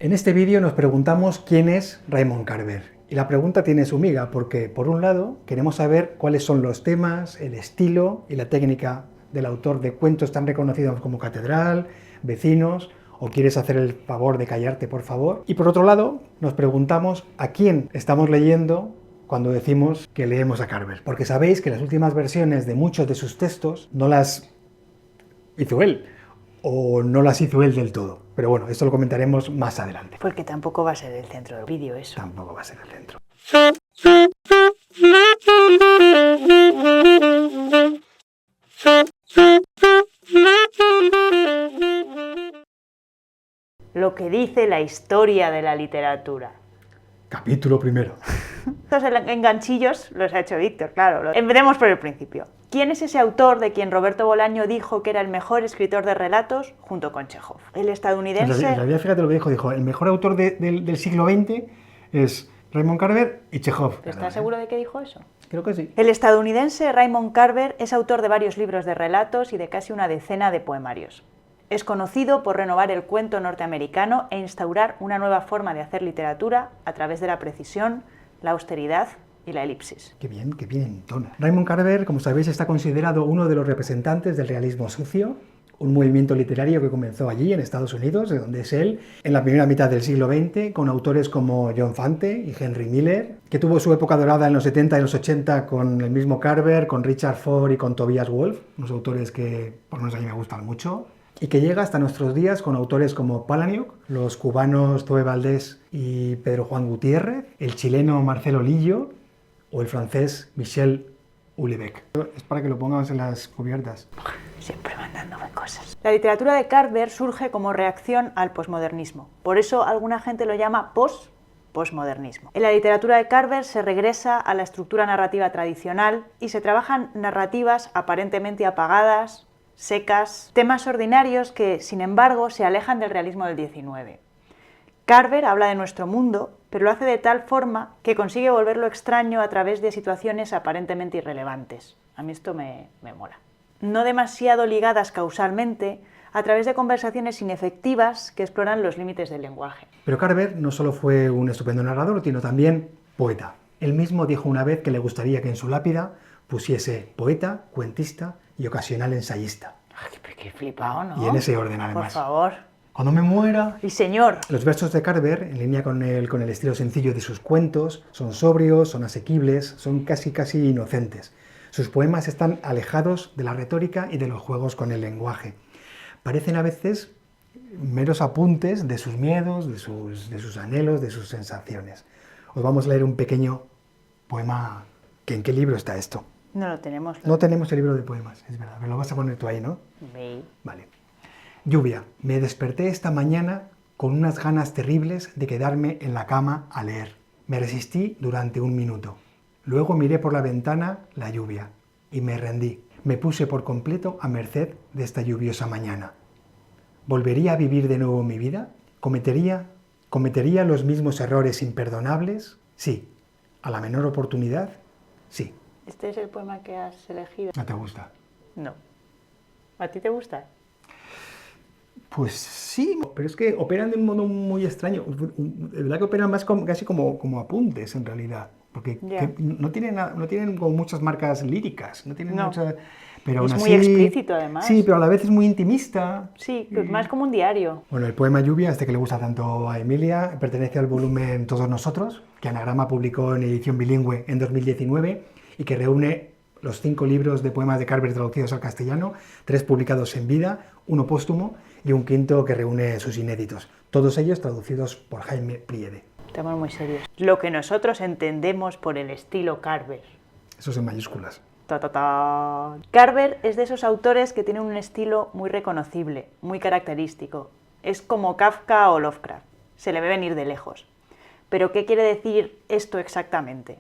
En este vídeo nos preguntamos quién es Raymond Carver. Y la pregunta tiene su miga, porque por un lado queremos saber cuáles son los temas, el estilo y la técnica del autor de cuentos tan reconocidos como Catedral, Vecinos o Quieres hacer el favor de callarte, por favor. Y por otro lado nos preguntamos a quién estamos leyendo cuando decimos que leemos a Carver. Porque sabéis que las últimas versiones de muchos de sus textos no las hizo él, o no las hizo él del todo. Pero bueno, esto lo comentaremos más adelante. Porque tampoco va a ser el centro del vídeo eso. Tampoco va a ser el centro. Lo que dice la historia de la literatura. Capítulo primero. Estos enganchillos los ha hecho Víctor, claro. Empecemos por el principio. ¿Quién es ese autor de quien Roberto Bolaño dijo que era el mejor escritor de relatos junto con Chekhov? El estadounidense... En realidad, fíjate lo que dijo, el mejor autor del siglo XX es Raymond Carver y Chekhov. ¿Estás seguro de que dijo eso? Creo que sí. El estadounidense Raymond Carver es autor de varios libros de relatos y de casi una decena de poemarios. Es conocido por renovar el cuento norteamericano e instaurar una nueva forma de hacer literatura a través de la precisión, la austeridad y la elipsis. Qué bien entona. Raymond Carver, como sabéis, está considerado uno de los representantes del realismo sucio, un movimiento literario que comenzó allí, en Estados Unidos, de donde es él, en la primera mitad del siglo XX, con autores como John Fante y Henry Miller, que tuvo su época dorada en los 70 y los 80 con el mismo Carver, con Richard Ford y con Tobias Wolff, unos autores que por lo menos a mí me gustan mucho, y que llega hasta nuestros días con autores como Palahniuk, los cubanos Zoe Valdés y Pedro Juan Gutiérrez, el chileno Marcelo Lillo o el francés Michel Houellebecq. Es para que lo pongamos en las cubiertas. Siempre mandándome cosas. La literatura de Carver surge como reacción al posmodernismo. Por eso alguna gente lo llama postmodernismo. En la literatura de Carver se regresa a la estructura narrativa tradicional y se trabajan narrativas aparentemente apagadas, secas, temas ordinarios que, sin embargo, se alejan del realismo del XIX. Carver habla de nuestro mundo, pero lo hace de tal forma que consigue volverlo extraño a través de situaciones aparentemente irrelevantes. A mí esto me mola. No demasiado ligadas causalmente, a través de conversaciones inefectivas que exploran los límites del lenguaje. Pero Carver no solo fue un estupendo narrador, sino también poeta. Él mismo dijo una vez que le gustaría que en su lápida pusiese poeta, cuentista y ocasional ensayista. Ay, qué flipado, ¿no? Y en ese orden, además. Por favor. Cuando me muera... Y señor. Los versos de Carver, en línea con el estilo sencillo de sus cuentos, son sobrios, son asequibles, son casi inocentes. Sus poemas están alejados de la retórica y de los juegos con el lenguaje. Parecen a veces meros apuntes de sus miedos, de sus anhelos, de sus sensaciones. Os vamos a leer un pequeño poema. ¿En qué libro está esto? No lo tenemos. No tenemos el libro de poemas, es verdad. Me lo vas a poner tú ahí, ¿no? Sí. Vale. Lluvia. Me desperté esta mañana con unas ganas terribles de quedarme en la cama a leer. Me resistí durante un minuto. Luego miré por la ventana la lluvia y me rendí. Me puse por completo a merced de esta lluviosa mañana. ¿Volvería a vivir de nuevo mi vida? ¿Cometería los mismos errores imperdonables? Sí. ¿A la menor oportunidad? Sí. ¿Este es el poema que has elegido? ¿No te gusta? No. ¿A ti te gusta? Pues sí, pero es que operan de un modo muy extraño. De verdad que operan más casi como apuntes, en realidad. Porque no tienen como muchas marcas líricas, no tienen muchas... Pero es aún muy así, explícito, además. Sí, pero a la vez es muy intimista. Sí, más como un diario. Bueno, el poema Lluvia, este que le gusta tanto a Emilia, pertenece al volumen Todos Nosotros, que Anagrama publicó en edición bilingüe en 2019 y que reúne los 5 libros de poemas de Carver traducidos al castellano, 3 publicados en vida, 1 póstumo y un 5º que reúne sus inéditos, todos ellos traducidos por Jaime Priede. Estamos muy serios. Lo que nosotros entendemos por el estilo Carver. Eso es en mayúsculas. Carver es de esos autores que tienen un estilo muy reconocible, muy característico. Es como Kafka o Lovecraft. Se le ve venir de lejos. Pero ¿qué quiere decir esto exactamente?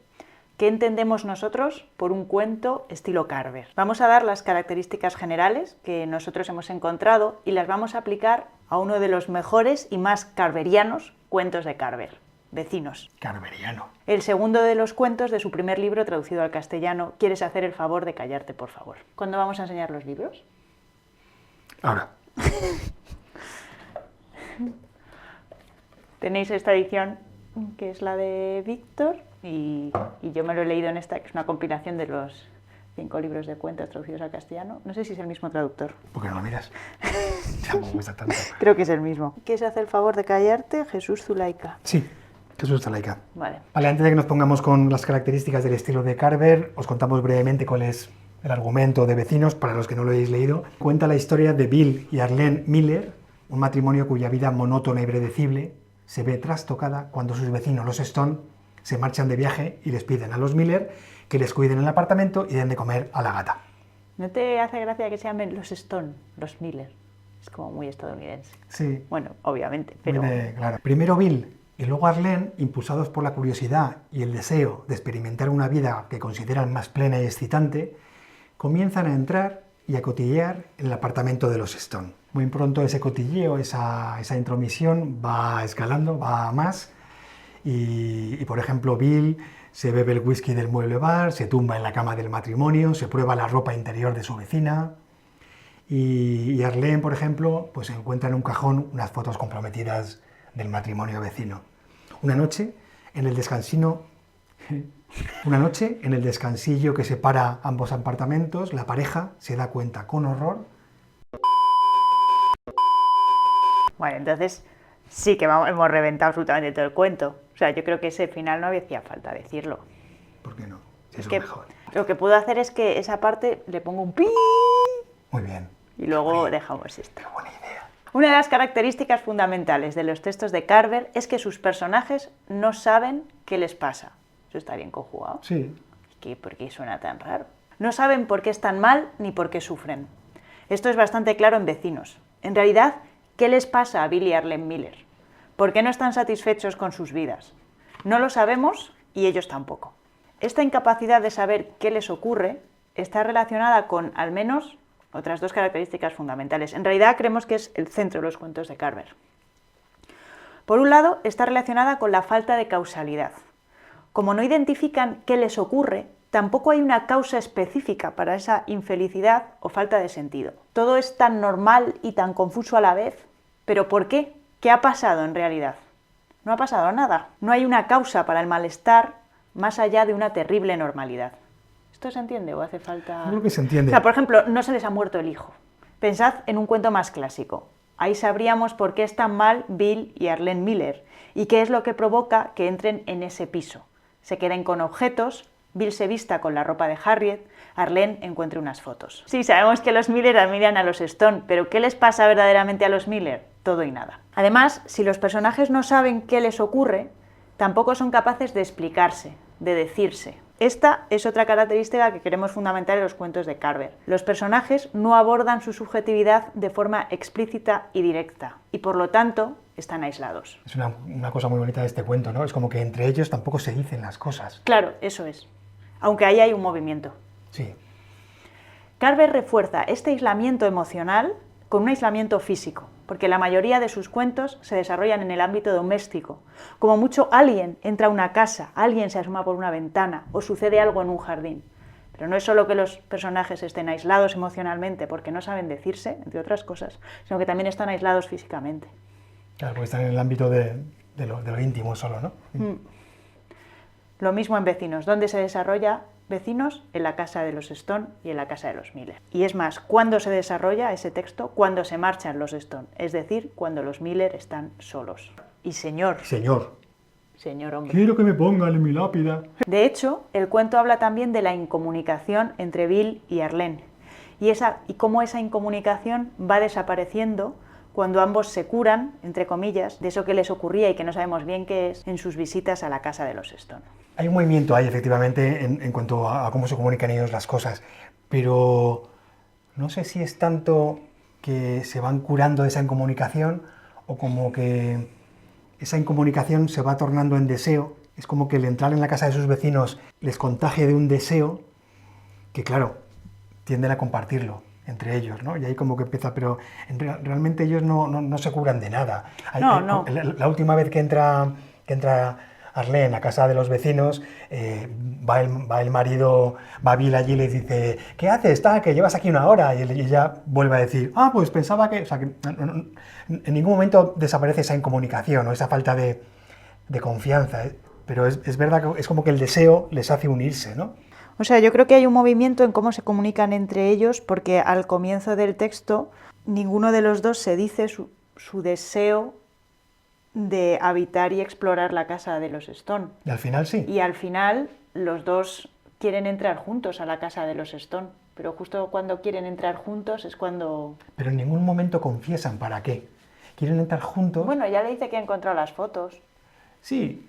¿Qué entendemos nosotros por un cuento estilo Carver? Vamos a dar las características generales que nosotros hemos encontrado y las vamos a aplicar a uno de los mejores y más carverianos cuentos de Carver, Vecinos. Carveriano. El segundo de los cuentos de su primer libro traducido al castellano, Quieres hacer el favor de callarte, por favor. ¿Cuándo vamos a enseñar los libros? Ahora. Tenéis esta edición, que es la de Víctor, y yo me lo he leído en esta, que es una compilación de los 5 libros de cuentos traducidos al castellano. No sé si es el mismo traductor. ¿Por qué no lo miras? Ya me gusta tanto. Creo que es el mismo. ¿Quieres hacer el favor de callarte? Jesús Zulaika. Sí, Jesús Zulaika. Vale. Vale, antes de que nos pongamos con las características del estilo de Carver, os contamos brevemente cuál es el argumento de Vecinos, para los que no lo hayáis leído. Cuenta la historia de Bill y Arlene Miller, un matrimonio cuya vida monótona y predecible se ve trastocada cuando sus vecinos, los Stone, se marchan de viaje y les piden a los Miller que les cuiden el apartamento y den de comer a la gata. ¿No te hace gracia que se llamen los Stone, los Miller? Es como muy estadounidense. Sí. Bueno, obviamente, pero... Claro. Primero Bill y luego Arlene, impulsados por la curiosidad y el deseo de experimentar una vida que consideran más plena y excitante, comienzan a entrar y a cotillear en el apartamento de los Stone. Muy pronto ese cotilleo, esa intromisión va escalando, va a más, y por ejemplo Bill se bebe el whisky del mueble bar, se tumba en la cama del matrimonio, se prueba la ropa interior de su vecina, y Arlene, por ejemplo, pues encuentra en un cajón unas fotos comprometidas del matrimonio vecino. Una noche, en el descansillo que separa ambos apartamentos, la pareja se da cuenta con horror. Bueno, entonces sí que hemos reventado absolutamente todo el cuento. O sea, yo creo que ese final no hacía falta decirlo. ¿Por qué no? Si es que lo mejor. Lo que puedo hacer es que esa parte le pongo un pi Muy bien. y luego dejamos esto. Qué buena idea. Una de las características fundamentales de los textos de Carver es que sus personajes no saben qué les pasa. Eso está bien conjugado. Sí. ¿Por qué suena tan raro? No saben por qué están mal ni por qué sufren. Esto es bastante claro en Vecinos. En realidad, ¿qué les pasa a Bill y Arlene Miller? ¿Por qué no están satisfechos con sus vidas? No lo sabemos y ellos tampoco. Esta incapacidad de saber qué les ocurre está relacionada con, al menos, otras 2 características fundamentales. En realidad creemos que es el centro de los cuentos de Carver. Por un lado, está relacionada con la falta de causalidad. Como no identifican qué les ocurre, tampoco hay una causa específica para esa infelicidad o falta de sentido. Todo es tan normal y tan confuso a la vez. ¿Pero por qué? ¿Qué ha pasado en realidad? No ha pasado nada. No hay una causa para el malestar más allá de una terrible normalidad. ¿Esto se entiende o hace falta...? Creo que se entiende. O sea, por ejemplo, no se les ha muerto el hijo. Pensad en un cuento más clásico. Ahí sabríamos por qué están mal Bill y Arlene Miller y qué es lo que provoca que entren en ese piso. Se queden con objetos, Bill se vista con la ropa de Harriet, Arlene encuentre unas fotos. Sí, sabemos que los Miller admiran a los Stone, pero ¿qué les pasa verdaderamente a los Miller? Todo y nada. Además, si los personajes no saben qué les ocurre, tampoco son capaces de explicarse, de decirse. Esta es otra característica que queremos fundamentar en los cuentos de Carver. Los personajes no abordan su subjetividad de forma explícita y directa, y por lo tanto están aislados. Es una cosa muy bonita de este cuento, ¿no? Es como que entre ellos tampoco se dicen las cosas. Claro, eso es. Aunque ahí hay un movimiento. Sí. Carver refuerza este aislamiento emocional con un aislamiento físico, porque la mayoría de sus cuentos se desarrollan en el ámbito doméstico. Como mucho alguien entra a una casa, alguien se asoma por una ventana o sucede algo en un jardín. Pero no es solo que los personajes estén aislados emocionalmente porque no saben decirse, entre otras cosas, sino que también están aislados físicamente. Claro, porque están en el ámbito de lo íntimo solo, ¿no? Lo mismo en Vecinos, donde se desarrolla Vecinos en la casa de los Stone y en la casa de los Miller. Y es más, ¿cuándo se desarrolla ese texto? Cuando se marchan los Stone, es decir, cuando los Miller están solos. Y señor, hombre. Quiero que me pongan en mi lápida. De hecho, el cuento habla también de la incomunicación entre Bill y Arlene, y cómo esa incomunicación va desapareciendo cuando ambos se curan, entre comillas, de eso que les ocurría y que no sabemos bien qué es, en sus visitas a la casa de los Stone. Hay un movimiento ahí, efectivamente, en cuanto a cómo se comunican ellos las cosas, pero no sé si es tanto que se van curando de esa incomunicación o como que esa incomunicación se va tornando en deseo. Es como que el entrar en la casa de sus vecinos les contagia de un deseo que, claro, tienden a compartirlo entre ellos, ¿no? Y ahí como que empieza, pero realmente ellos no se curan de nada. No. La última vez que entra Arlene a casa de los vecinos, va el marido, va Bill allí y le dice, ¿qué haces? Que llevas aquí una hora. Y ella vuelve a decir, pues pensaba que... O sea, que en ningún momento desaparece esa incomunicación o esa falta de confianza. Pero es verdad que es como que el deseo les hace unirse, ¿no? O sea, yo creo que hay un movimiento en cómo se comunican entre ellos, porque al comienzo del texto ninguno de los dos se dice su deseo de habitar y explorar la casa de los Stone. Y al final sí. Y al final los dos quieren entrar juntos a la casa de los Stone, pero justo cuando quieren entrar juntos es cuando... Pero en ningún momento confiesan para qué. Quieren entrar juntos... Bueno, ya le dice que ha encontrado las fotos. Sí,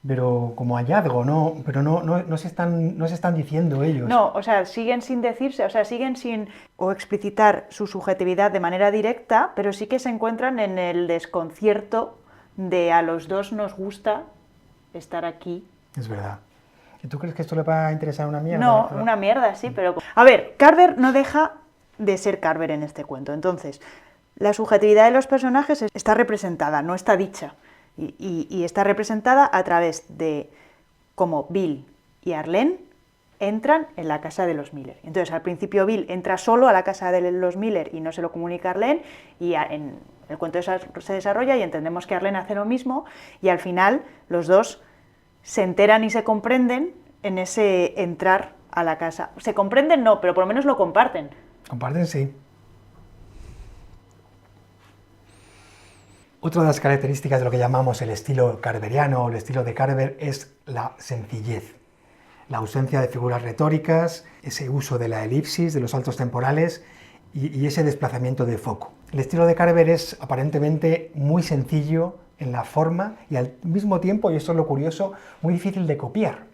pero como hallazgo, ¿no? Pero no se están diciendo ellos. No, o sea, siguen sin decirse, o sea, siguen sin o explicitar su subjetividad de manera directa, pero sí que se encuentran en el desconcierto de a los dos nos gusta estar aquí. Es verdad. ¿Y tú crees que esto le va a interesar a una mierda? No, una mierda, sí, pero... A ver, Carver no deja de ser Carver en este cuento, entonces, la subjetividad de los personajes está representada, no está dicha. Y está representada a través de cómo Bill y Arlene entran en la casa de los Miller. Entonces, al principio Bill entra solo a la casa de los Miller y no se lo comunica a Arlene, y en el cuento se desarrolla y entendemos que Arlene hace lo mismo, y al final los dos se enteran y se comprenden en ese entrar a la casa. Se comprenden no, pero por lo menos lo comparten. Comparten, sí. Otra de las características de lo que llamamos el estilo carveriano o el estilo de Carver es la sencillez, la ausencia de figuras retóricas, ese uso de la elipsis, de los saltos temporales y ese desplazamiento de foco. El estilo de Carver es aparentemente muy sencillo en la forma y al mismo tiempo, y esto es lo curioso, muy difícil de copiar.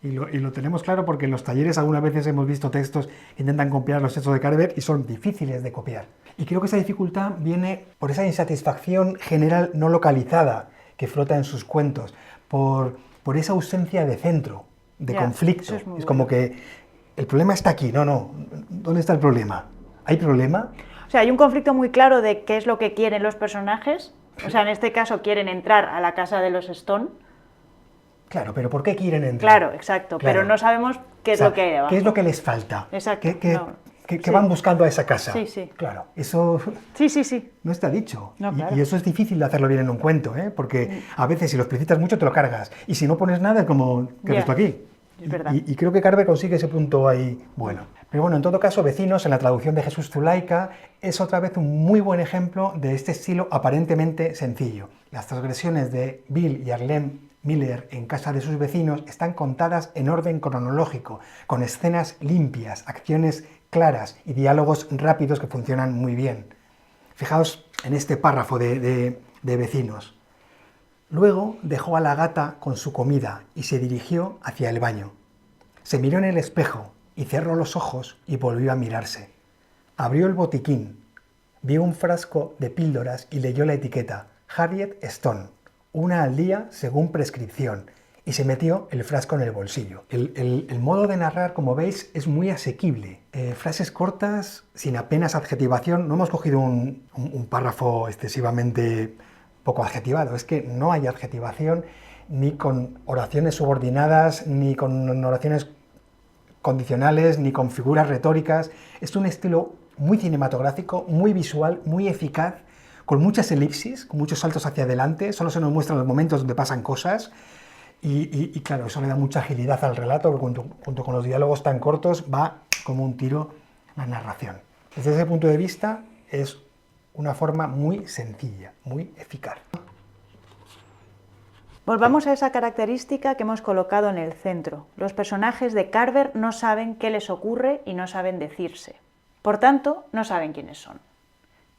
Y lo tenemos claro porque en los talleres algunas veces hemos visto textos que intentan copiar los textos de Carver y son difíciles de copiar. Y creo que esa dificultad viene por esa insatisfacción general no localizada que flota en sus cuentos, por esa ausencia de centro, de conflicto. Es como que el problema está aquí, no, ¿dónde está el problema? ¿Hay problema? O sea, hay un conflicto muy claro de qué es lo que quieren los personajes. O sea, en este caso quieren entrar a la casa de los Stone. Claro, pero ¿por qué quieren entrar? Claro, exacto, claro. Pero no sabemos qué es lo que hay debajo. ¿Qué es lo que les falta? Exacto. ¿Qué van buscando a esa casa? Sí. Claro, eso sí. no está dicho. No, claro. Y eso es difícil de hacerlo bien en un cuento, ¿eh? Porque a veces si lo explicitas mucho te lo cargas. Y si no pones nada es como, ¿qué has visto aquí? Es verdad. Y creo que Carver consigue ese punto ahí bueno. Pero bueno, en todo caso, Vecinos, en la traducción de Jesús Zulaika, es otra vez un muy buen ejemplo de este estilo aparentemente sencillo. Las transgresiones de Bill y Arlene Miller en casa de sus vecinos están contadas en orden cronológico, con escenas limpias, acciones claras y diálogos rápidos que funcionan muy bien. Fijaos en este párrafo de Vecinos. Luego dejó a la gata con su comida y se dirigió hacia el baño. Se miró en el espejo y cerró los ojos y volvió a mirarse. Abrió el botiquín, vio un frasco de píldoras y leyó la etiqueta Harriet Stone, una al día según prescripción, y se metió el frasco en el bolsillo. El modo de narrar, como veis, es muy asequible. Frases cortas, sin apenas adjetivación. No hemos cogido un párrafo excesivamente poco adjetivado, es que no hay adjetivación ni con oraciones subordinadas, ni con oraciones condicionales, ni con figuras retóricas. Es un estilo muy cinematográfico, muy visual, muy eficaz, con muchas elipsis, con muchos saltos hacia adelante. Solo se nos muestran los momentos donde pasan cosas y claro, eso le da mucha agilidad al relato, porque junto con los diálogos tan cortos va como un tiro la narración. Desde ese punto de vista es una forma muy sencilla, muy eficaz. Volvamos a esa característica que hemos colocado en el centro. Los personajes de Carver no saben qué les ocurre y no saben decirse. Por tanto, no saben quiénes son.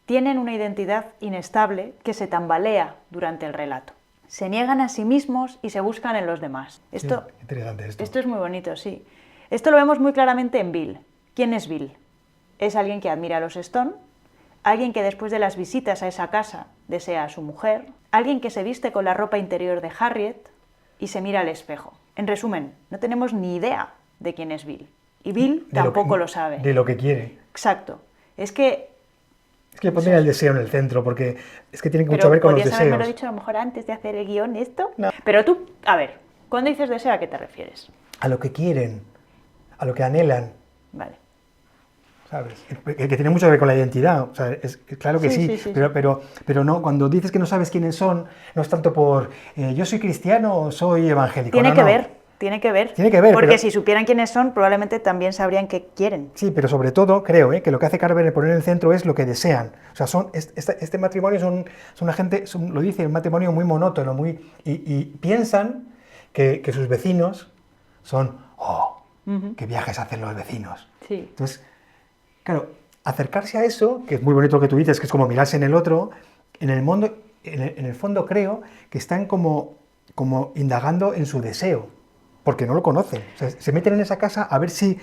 Tienen una identidad inestable que se tambalea durante el relato. Se niegan a sí mismos y se buscan en los demás. Interesante esto. Esto es muy bonito, sí. Esto lo vemos muy claramente en Bill. ¿Quién es Bill? Es alguien que admira a los Stone, alguien que después de las visitas a esa casa desea a su mujer, alguien que se viste con la ropa interior de Harriet y se mira al espejo. En resumen, no tenemos ni idea de quién es Bill. Y Bill tampoco lo sabe. De lo que quiere. Exacto. Es que Es que yo pondría el deseo en el centro, porque es que tiene mucho que Pero ver con los podrías haberme lo deseos. dicho a lo mejor antes de hacer el guión esto. No. Pero tú, a ver, cuando dices deseo, ¿a qué te refieres? A lo que quieren, a lo que anhelan, Vale. ¿sabes? Que tiene mucho que ver con la identidad, o sea, claro que Sí, sí, sí, sí, pero no, cuando dices que no sabes quiénes son, no es tanto por yo soy cristiano o soy evangélico. Tiene No, que no. ver. Tiene que ver. Tiene que ver, Porque pero- si supieran quiénes son, probablemente también sabrían qué quieren. Sí, pero sobre todo creo que lo que hace Carver poner en el centro es lo que desean. O sea, este matrimonio son una gente, lo dice, un matrimonio muy monótono, y piensan que sus vecinos son, qué viajes hacen los vecinos. Sí. Entonces, claro, acercarse a eso, que es muy bonito lo que tú dices, que es como mirarse en el otro, en el fondo creo que están como indagando en su deseo, porque no lo conocen. O sea, se meten en esa casa a ver si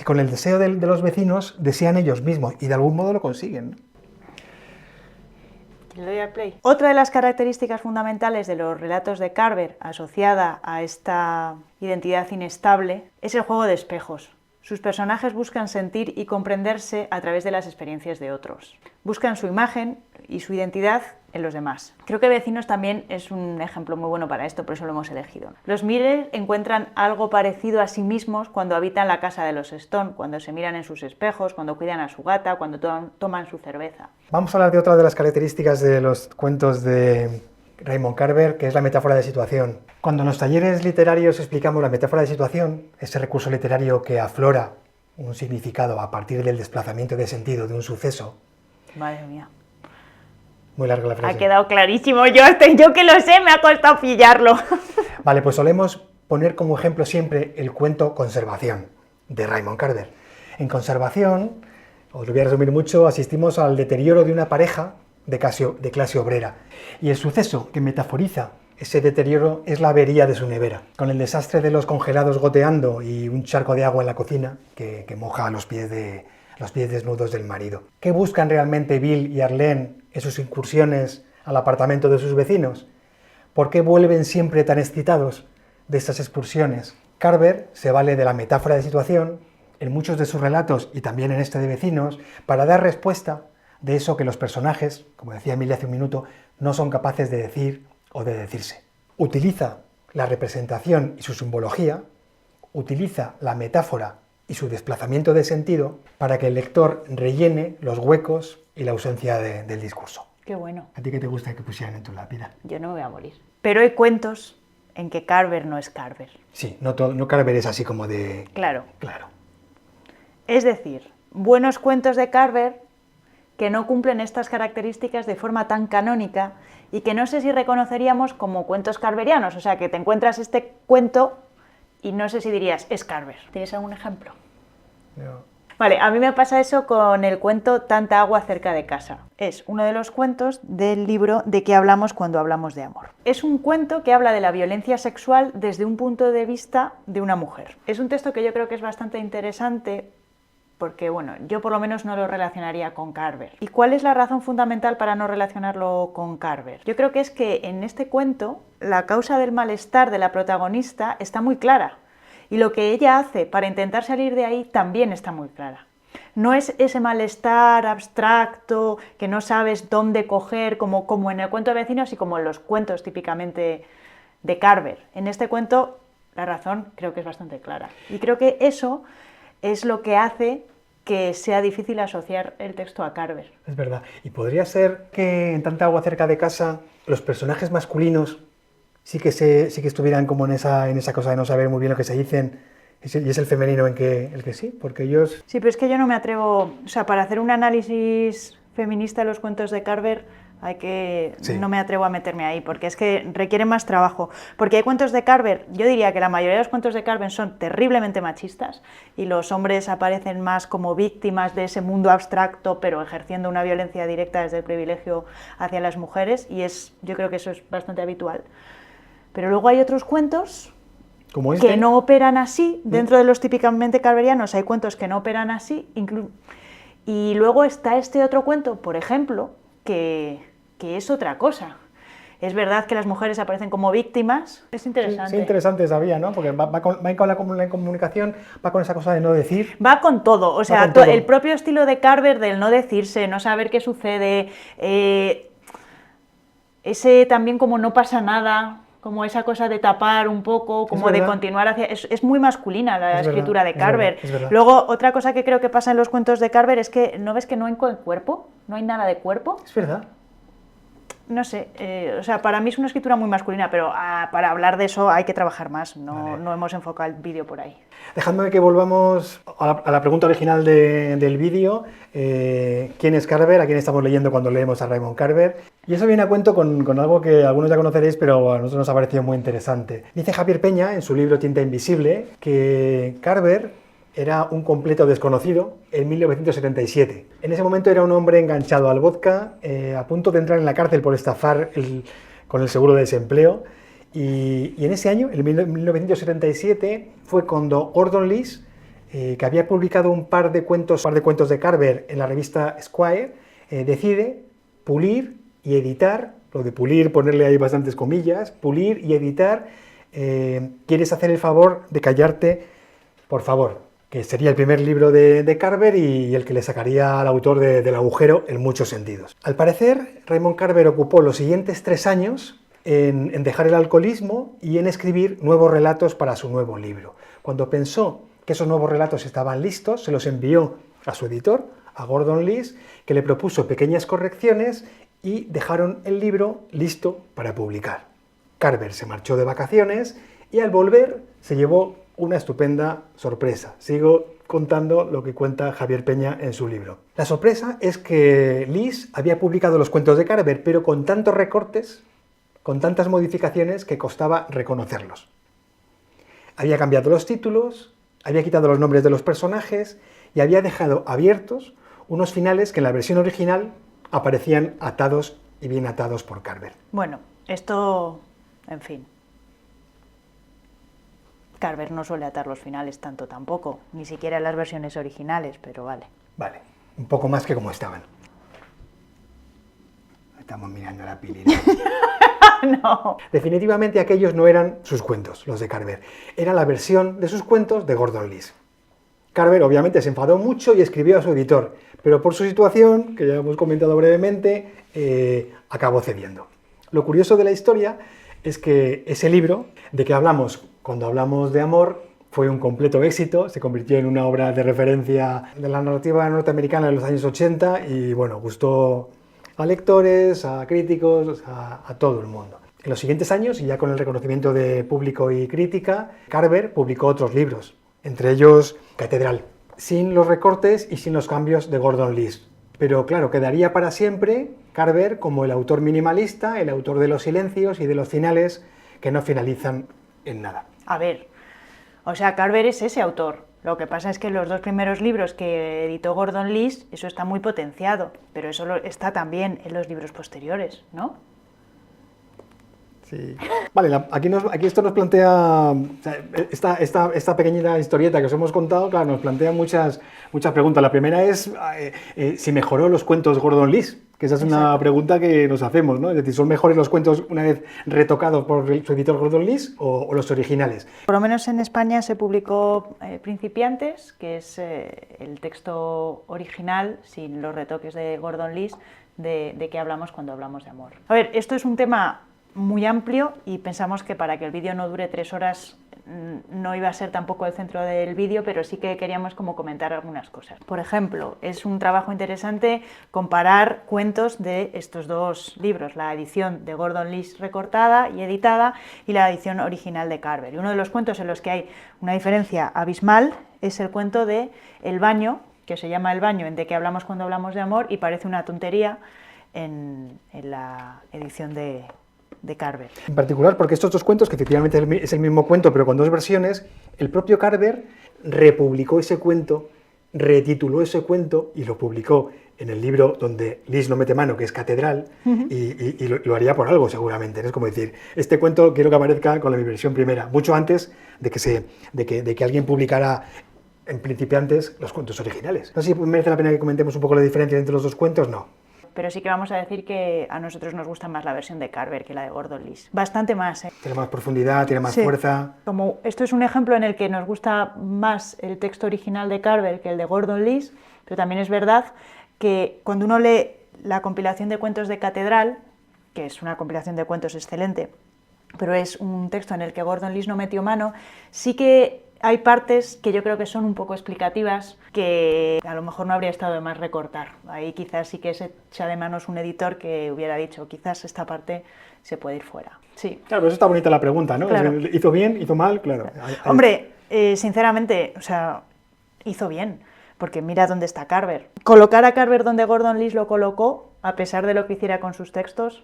con el deseo de los vecinos desean ellos mismos, y de algún modo lo consiguen, ¿no? Le doy al play. Otra de las características fundamentales de los relatos de Carver, asociada a esta identidad inestable, es el juego de espejos. Sus personajes buscan sentir y comprenderse a través de las experiencias de otros. Buscan su imagen y su identidad en los demás. Creo que Vecinos también es un ejemplo muy bueno para esto, por eso lo hemos elegido. Los Miller encuentran algo parecido a sí mismos cuando habitan la casa de los Stone, cuando se miran en sus espejos, cuando cuidan a su gata, cuando toman su cerveza. Vamos a hablar de otra de las características de los cuentos de Raymond Carver, que es la metáfora de situación. Cuando en los talleres literarios explicamos la metáfora de situación, ese recurso literario que aflora un significado a partir del desplazamiento de sentido de un suceso. Madre mía. Muy larga la frase. Ha quedado clarísimo. Yo que lo sé, me ha costado pillarlo. Vale, pues solemos poner como ejemplo siempre el cuento Conservación, de Raymond Carver. En Conservación, os lo voy a resumir mucho, asistimos al deterioro de una pareja de clase obrera. Y el suceso que metaforiza ese deterioro es la avería de su nevera, con el desastre de los congelados goteando y un charco de agua en la cocina que moja los pies desnudos del marido. ¿Qué buscan realmente Bill y Arlene en sus incursiones al apartamento de sus vecinos? ¿Por qué vuelven siempre tan excitados de estas excursiones? Carver se vale de la metáfora de situación en muchos de sus relatos y también en este de Vecinos para dar respuesta de eso que los personajes, como decía Emilia hace un minuto, no son capaces de decir o de decirse. Utiliza la representación y su simbología, utiliza la metáfora y su desplazamiento de sentido para que el lector rellene los huecos y la ausencia del discurso. Qué bueno. ¿A ti qué te gusta que pusieran en tu lápida? Yo no me voy a morir. Pero hay cuentos en que Carver no es Carver. Sí, no Carver es así como de... Claro. Claro. Es decir, buenos cuentos de Carver que no cumplen estas características de forma tan canónica y que no sé si reconoceríamos como cuentos carverianos. O sea, que te encuentras este cuento y no sé si dirías, es Carver. ¿Tienes algún ejemplo? No. Vale, a mí me pasa eso con el cuento Tanta agua cerca de casa. Es uno de los cuentos del libro De qué hablamos cuando hablamos de amor. Es un cuento que habla de la violencia sexual desde un punto de vista de una mujer. Es un texto que yo creo que es bastante interesante porque, bueno, yo por lo menos no lo relacionaría con Carver. ¿Y cuál es la razón fundamental para no relacionarlo con Carver? Yo creo que es que en este cuento la causa del malestar de la protagonista está muy clara. Y lo que ella hace para intentar salir de ahí también está muy clara. No es ese malestar abstracto que no sabes dónde coger, como en el cuento de Vecinos y como en los cuentos típicamente de Carver. En este cuento la razón creo que es bastante clara. Y creo que eso es lo que hace que sea difícil asociar el texto a Carver. Es verdad. Y podría ser que en Tanta agua cerca de casa los personajes masculinos sí que estuvieran como en esa cosa de no saber muy bien lo que se dicen, y es el femenino el que sí, porque ellos... Sí, pero es que yo no me atrevo, o sea, para hacer un análisis feminista de los cuentos de Carver no me atrevo a meterme ahí, porque es que requiere más trabajo. Porque hay cuentos de Carver, yo diría que la mayoría de los cuentos de Carver son terriblemente machistas y los hombres aparecen más como víctimas de ese mundo abstracto, pero ejerciendo una violencia directa desde el privilegio hacia las mujeres, y yo creo que eso es bastante habitual. Pero luego hay otros cuentos como que no operan así, dentro de los típicamente carverianos hay cuentos que no operan así, y luego está este otro cuento, por ejemplo, que es otra cosa, es verdad que las mujeres aparecen como víctimas. Es interesante. Sí, interesante sabía, ¿no? Porque va con la comunicación, va con esa cosa de no decir. Va con todo, o sea, todo. El propio estilo de Carver del no decirse, no saber qué sucede, ese también como no pasa nada, como esa cosa de tapar un poco, como de continuar hacia... Es muy masculina la escritura de Carver. Es verdad. Luego, otra cosa que creo que pasa en los cuentos de Carver es que, ¿no ves que no hay cuerpo? No hay nada de cuerpo. Es verdad. No sé, o sea, para mí es una escritura muy masculina, pero para hablar de eso hay que trabajar más, no hemos enfocado el vídeo por ahí. Dejadme que volvamos a la pregunta original del vídeo. ¿Quién es Carver? ¿A quién estamos leyendo cuando leemos a Raymond Carver? Y eso viene a cuento con algo que algunos ya conoceréis, pero a nosotros nos ha parecido muy interesante. Dice Javier Peña, en su libro Tinta Invisible, que Carver era un completo desconocido en 1977. En ese momento era un hombre enganchado al vodka, a punto de entrar en la cárcel por estafar con el seguro de desempleo. Y en ese año, en 1977, fue cuando Gordon Liss, que había publicado un par de cuentos de Carver en la revista Esquire, decide pulir y editar, lo de pulir, ponerle ahí bastantes comillas, pulir y editar, ¿quieres hacer el favor de callarte, por favor? Que sería el primer libro de Carver y el que le sacaría al autor del agujero en muchos sentidos. Al parecer, Raymond Carver ocupó los siguientes 3 años en dejar el alcoholismo y en escribir nuevos relatos para su nuevo libro. Cuando pensó que esos nuevos relatos estaban listos, se los envió a su editor, a Gordon Liss, que le propuso pequeñas correcciones y dejaron el libro listo para publicar. Carver se marchó de vacaciones y al volver se llevó una estupenda sorpresa. Sigo contando lo que cuenta Javier Peña en su libro. La sorpresa es que Liss había publicado los cuentos de Carver, pero con tantos recortes, con tantas modificaciones que costaba reconocerlos. Había cambiado los títulos, había quitado los nombres de los personajes y había dejado abiertos unos finales que en la versión original aparecían atados y bien atados por Carver. Bueno, esto, en fin. Carver no suele atar los finales tanto tampoco, ni siquiera en las versiones originales, pero vale. Vale, un poco más que como estaban. Estamos mirando la pilina. No. Definitivamente aquellos no eran sus cuentos, los de Carver. Era la versión de sus cuentos de Gordon Liss. Carver obviamente se enfadó mucho y escribió a su editor, pero por su situación, que ya hemos comentado brevemente, acabó cediendo. Lo curioso de la historia es que ese libro, de que hablamos cuando hablamos de amor, fue un completo éxito, se convirtió en una obra de referencia de la narrativa norteamericana de los años 80 y bueno, gustó a lectores, a críticos, a todo el mundo. En los siguientes años, y ya con el reconocimiento de público y crítica, Carver publicó otros libros, entre ellos Catedral, sin los recortes y sin los cambios de Gordon Liss. Pero claro, quedaría para siempre Carver como el autor minimalista, el autor de los silencios y de los finales que no finalizan en nada. A ver, o sea, Carver es ese autor. Lo que pasa es que los 2 primeros libros que editó Gordon Liss, eso está muy potenciado, pero eso está también en los libros posteriores, ¿no? Sí. Vale, aquí esto nos plantea, o sea, esta pequeñita historieta que os hemos contado, claro, nos plantea muchas preguntas. La primera es si mejoró los cuentos Gordon Liss, que esa es una pregunta que nos hacemos, ¿no? Es decir, ¿son mejores los cuentos una vez retocados por su editor Gordon Liss o los originales? Por lo menos en España se publicó Principiantes, que es el texto original, sin los retoques de Gordon Liss, de qué hablamos cuando hablamos de amor. A ver, esto es un tema muy amplio y pensamos que para que el vídeo no dure 3 horas no iba a ser tampoco el centro del vídeo, pero sí que queríamos como comentar algunas cosas. Por ejemplo, es un trabajo interesante comparar cuentos de estos 2 libros, la edición de Gordon Liss recortada y editada y la edición original de Carver. Y uno de los cuentos en los que hay una diferencia abismal es el cuento de El baño, que se llama El baño, en De qué hablamos cuando hablamos de amor, y parece una tontería en la edición de Carver. En particular porque estos 2 cuentos, que efectivamente es el mismo cuento pero con 2 versiones, el propio Carver republicó ese cuento, retituló ese cuento y lo publicó en el libro donde Liss no mete mano, que es Catedral, y lo haría por algo seguramente. Es como decir, este cuento quiero que aparezca con la versión primera, mucho antes de que alguien publicara en Principiantes los cuentos originales. No sé si merece la pena que comentemos un poco la diferencia entre los 2 cuentos, no. pero sí que vamos a decir que a nosotros nos gusta más la versión de Carver que la de Gordon Liss. Bastante más, ¿eh? Tiene más profundidad, tiene más fuerza. Como esto es un ejemplo en el que nos gusta más el texto original de Carver que el de Gordon Liss, pero también es verdad que cuando uno lee la compilación de cuentos de Catedral, que es una compilación de cuentos excelente, pero es un texto en el que Gordon Liss no metió mano, sí que hay partes que yo creo que son un poco explicativas, que a lo mejor no habría estado de más recortar. Ahí quizás sí que se echa de manos un editor que hubiera dicho, quizás esta parte se puede ir fuera. Sí. Claro, pero eso está bonita la pregunta, ¿no? Claro. ¿Hizo bien? ¿Hizo mal? Claro. Hombre, sinceramente, o sea, hizo bien, porque mira dónde está Carver. Colocar a Carver donde Gordon Liss lo colocó, a pesar de lo que hiciera con sus textos,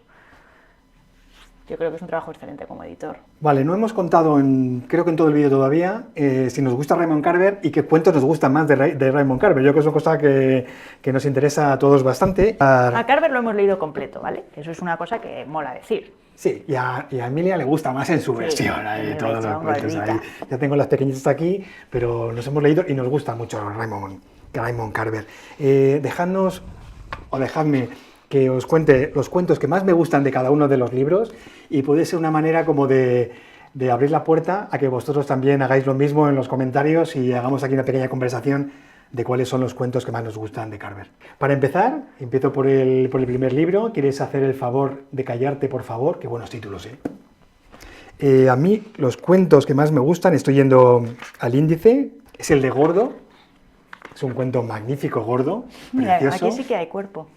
yo creo que es un trabajo excelente como editor. Vale, no hemos contado, creo que en todo el vídeo todavía, si nos gusta Raymond Carver y qué cuentos nos gustan más de Raymond Carver. Yo creo que es una cosa que nos interesa a todos bastante. A Carver lo hemos leído completo, ¿vale? Eso es una cosa que mola decir. Sí, y a Emilia le gusta más en su versión, ahí, todos los cuentos ahí. Ya tengo las pequeñitas aquí, pero nos hemos leído y nos gusta mucho Raymond Carver. Dejadme que os cuente los cuentos que más me gustan de cada uno de los libros y puede ser una manera como de abrir la puerta a que vosotros también hagáis lo mismo en los comentarios y hagamos aquí una pequeña conversación de cuáles son los cuentos que más nos gustan de Carver. Para empezar, empiezo por el primer libro. ¿Quieres hacer el favor de callarte, por favor? Qué buenos títulos, ¿eh? A mí los cuentos que más me gustan, estoy yendo al índice, es el de Gordo. Es un cuento magnífico, Gordo, precioso. Aquí sí que hay cuerpo.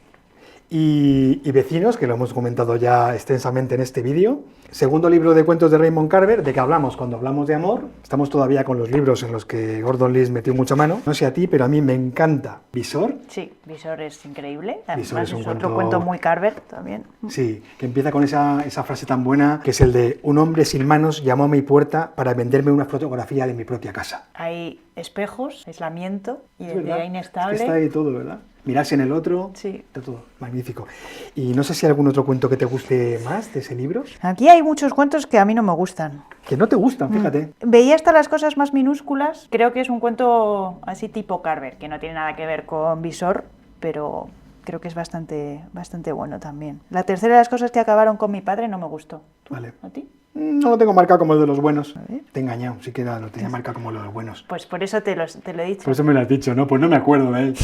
Y Vecinos, que lo hemos comentado ya extensamente en este vídeo. Segundo libro de cuentos de Raymond Carver, de que hablamos cuando hablamos de amor. Estamos todavía con los libros en los que Gordon Liss metió mucha mano. No sé a ti, pero a mí me encanta Visor. Sí, Visor es increíble. Además Visor es otro cuento muy Carver también. Sí, que empieza con esa frase tan buena, que es el de: un hombre sin manos llamó a mi puerta para venderme una fotografía de mi propia casa. Hay espejos, aislamiento, identidad inestable. Es que está ahí todo, ¿verdad? Mirarse en el otro, sí. Está todo magnífico. Y no sé si hay algún otro cuento que te guste más de ese libro. Aquí hay muchos cuentos que a mí no me gustan. Que no te gustan, fíjate. Veía hasta las cosas más minúsculas. Creo que es un cuento así tipo Carver, que no tiene nada que ver con Visor, pero creo que es bastante bueno también. La tercera de las cosas que acabaron con mi padre no me gustó. Vale. ¿A ti? No lo tengo marcado como el de los buenos. Te he engañado, sí que lo tenía marcado como el de los buenos. Pues por eso te lo he dicho. Por eso me lo has dicho, ¿no? Pues no me acuerdo de él.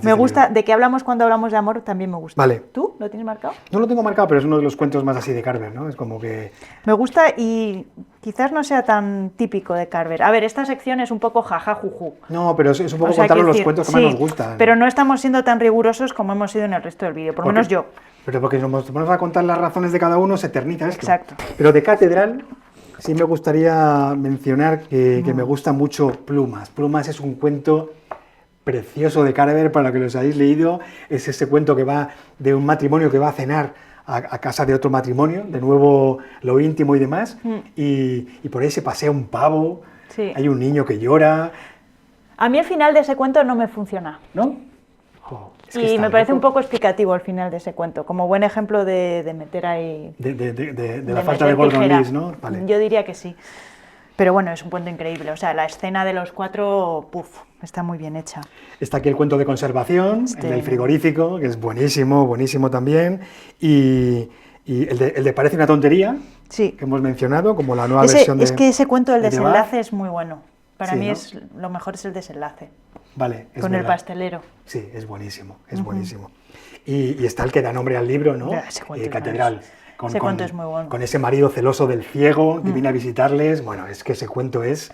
Me gusta, de que hablamos cuando hablamos de amor también me gusta. Vale. ¿Tú lo tienes marcado? No lo tengo marcado, pero es uno de los cuentos más así de Carver, ¿no? Es como que... Me gusta y quizás no sea tan típico de Carver. A ver, esta sección es un poco jajajuju. No, pero es un poco contaros los cuentos que más nos gustan. Pero no estamos siendo tan rigurosos como hemos sido en el resto del vídeo, por lo menos yo. Pero porque nos ponemos a contar las razones de cada uno, se eterniza esto. Exacto. Pero de Catedral... Sí me gustaría mencionar que me gusta mucho Plumas. Plumas es un cuento precioso de Carver, para que los hayáis leído. Es ese cuento que va de un matrimonio que va a cenar a casa de otro matrimonio, de nuevo lo íntimo y demás, y por ahí se pasea un pavo, sí. Hay un niño que llora. A mí el final de ese cuento no me funciona. ¿No? Oh, y me parece un poco explicativo el final de ese cuento, como buen ejemplo de meter ahí... De la falta de Gordon Liss, ¿no? Vale. Yo diría que sí. Pero bueno, es un cuento increíble. O sea, la escena de los cuatro, está muy bien hecha. Está aquí el cuento de conservación, el del frigorífico, que es buenísimo, buenísimo también. Y el de Parece una tontería, sí. Que hemos mencionado, como la nueva versión de... Es que ese cuento, el desenlace, es muy bueno. Para mí ¿no? Lo mejor es el desenlace. Vale, es con verdad. El pastelero. Sí, es buenísimo, es buenísimo. Y está el que da nombre al libro, ¿no? Catedral. Ese cuento es muy bueno. Con ese marido celoso del ciego que viene a visitarles. Bueno, es que ese cuento es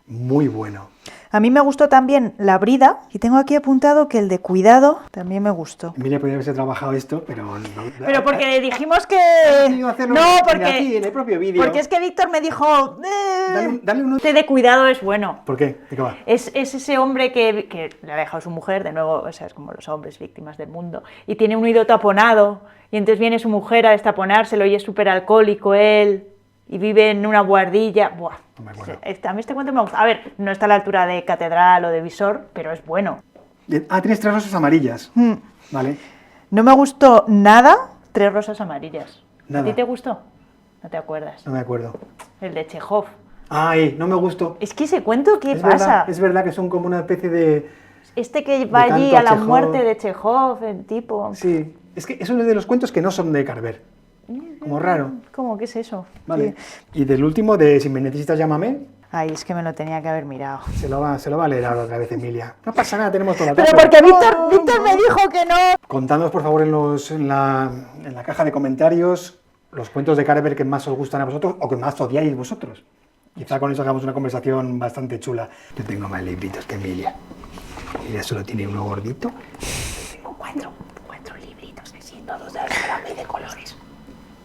muy bueno. A mí me gustó también La brida, y tengo aquí apuntado que el de Cuidado también me gustó. Emilia podría haberse trabajado esto, pero no. Pero porque dijimos que... No, porque... Aquí, en el propio vídeo. Porque es que Víctor me dijo... Dale un... Este de Cuidado es bueno. ¿Por qué? ¿De qué va? Es ese hombre que le ha dejado a su mujer, de nuevo, o sea, es como los hombres víctimas del mundo, y tiene un oído taponado, y entonces viene su mujer a destaponárselo y es súper alcohólico él, y vive en una buhardilla. Buah. No me acuerdo. A mí este cuento me gusta. A ver, no está a la altura de Catedral o de Visor, pero es bueno. Tienes 3 rosas amarillas. Vale. No me gustó nada 3 rosas amarillas. Nada. ¿A ti te gustó? No te acuerdas. No me acuerdo. El de Chekhov. Ay, no me gustó. Es que ese cuento, ¿qué es pasa? Verdad, es verdad que son como una especie de... Este que va De allí canto a a la Chejov. muerte de Chejov, el tipo. Sí, es que es uno de los cuentos que no son de Carver. Como raro. ¿Cómo? ¿Qué es eso? Vale. Sí. Y del último, de Si me necesitas, llámame, Ay, es que me lo tenía que haber mirado. se lo va a leer ahora otra vez Emilia. No pasa nada, tenemos toda la Pero tarde. porque Víctor me dijo que no. Contadnos, por favor, en la caja de comentarios los cuentos de Carver que más os gustan a vosotros o que más odiáis vosotros. Quizá con eso hagamos una conversación bastante chula. Yo tengo más libritos que Emilia. Emilia solo tiene uno gordito. Tengo cuatro libritos así, todos de verdad.